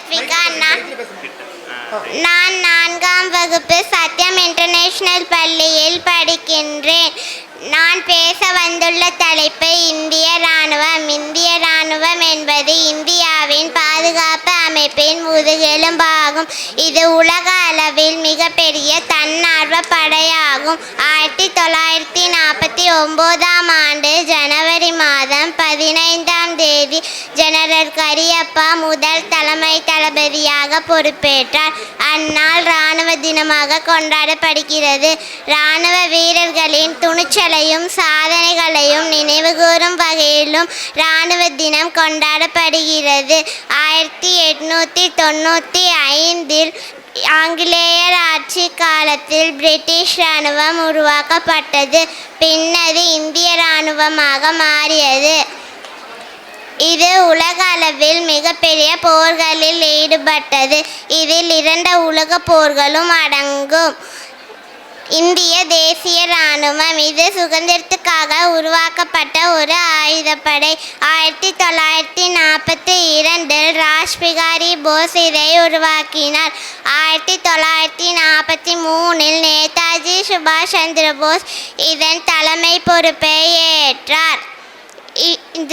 ரஷ்மிகா. நான் 4ஆம் வகுப்பு சத்யம் இன்டர்நேஷனல் பள்ளியில் படிக்கின்றேன். நான் பேச வந்துள்ள தலைப்பு இந்திய இராணுவம். இந்திய இராணுவம் என்பது இந்தியாவின் பாதுகாப்பு அமைப்பின் முதுகெலும்பாகும். இது உலக அளவில் மிகப்பெரிய தன்னார்வ படையாகும். 1949ஆம் ஆண்டு ஜனவரி மாதம் 15ஆம் தேதி ஜெனரல் கரியப்பா முதல் தலைமை தளபதியாக பொறுப்பேற்றார். அந்நாள் இராணுவ தினமாக கொண்டாடப்படுகிறது. இராணுவ வீரர்களின் துணிச்சலையும் சாதனைகளையும் நினைவுகூரும் வகையிலும் இராணுவ தினம் கொண்டாடப்படுகிறது. 1895இல் ஆங்கிலேயர் ஆட்சி காலத்தில் பிரிட்டிஷ் இராணுவம் உருவாக்கப்பட்டது. பின்னர் இந்திய இராணுவமாக மாறியது. இது உலக அளவில் மிகப்பெரிய போர்களில் ஈடுபட்டது. இதில் 2 உலகப் போர்களும் அடங்கும். இந்திய தேசிய இராணுவம் இது சுதந்திரத்துக்காக உருவாக்கப்பட்ட ஒரு ஆயுதப்படை. 1942இல் ராஜ்பிகாரி போஸ் இதை உருவாக்கினார். 1943இல் நேதாஜி சுபாஷ் சந்திர போஸ் இதன் தலைமை பொறுப்பை ஏற்றார்.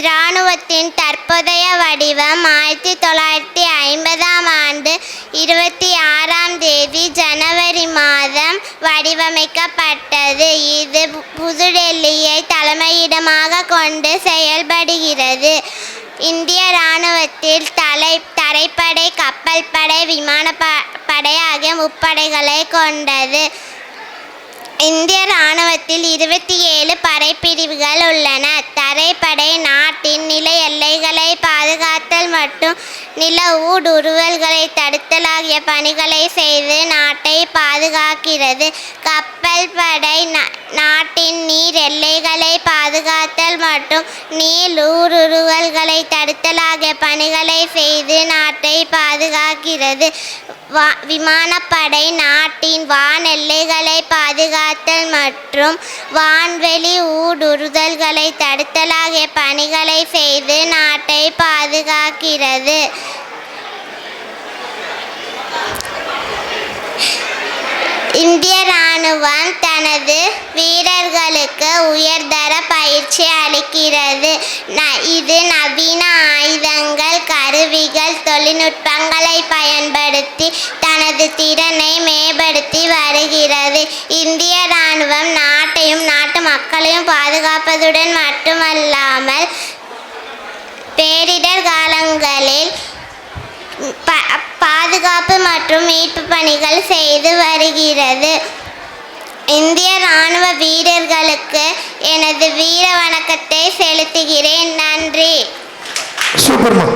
இராணுவத்தின் தற்போதைய வடிவம் 1950ஆம் ஆண்டு 26ஆம் தேதி ஜனவரி மாதம் வடிவமைக்கப்பட்டது. இது புதுடெல்லியை தலைமையிடமாக கொண்டு செயல்படுகிறது. இந்திய இராணுவத்தில் தரைப்படை, கப்பல் படை, விமானப்படை ஆகிய முப்படைகளை கொண்டது. இந்திய இராணுவத்தில் 27 படைப்பிரிவுகள் உள்ளன. தரைப்படை நாட்டின் நில எல்லைகளை பாதுகாத்தல் மற்றும் நில ஊடுருவல்களை தடுத்தல் ஆகிய பணிகளை செய்து நாட்டை பாதுகாக்கிறது. கப்பல் படை நாட்டின் நீர் எல்லைகளை பாதுகாத்தல் மற்றும் நீர் ஊடுருவல்களை தடுத்தல் ஆகிய பணிகளை செய்து நாட்டை பாதுகாக்கிறது. விமானப்படை நாட்டின் வான் எல்லைகளை பாதுகாத்தல் மற்றும் வான்வெளி ஊடுருவல்களை தடுத்தல் ஆகிய பணிகளை செய்து நாட்டை பாதுகாக்கிறது. இந்திய இராணுவம் தனது வீரர்களுக்கு உயர்தர பயிற்சி அளிக்கிறது. இது நவீன ஆயுதங்கள், கருவிகள், தொழில்நுட்பங்களை பயன்படுத்தி தனது திறனை மேம்படுத்தி வருகிறது. இந்திய இராணுவம் நாட்டையும் நாட்டு மக்களையும் பாதுகாப்பதுடன் மட்டுமல்லாமல் பேரிடர் காலங்களில் பாதுகாப்பு மற்றும் மீட்பு பணிகள் செய்து வருகிறது. இந்திய இராணுவ வீரர்களுக்கு எனது வீர வணக்கத்தை செலுத்துகிறேன். நன்றி. சூப்பர்மா.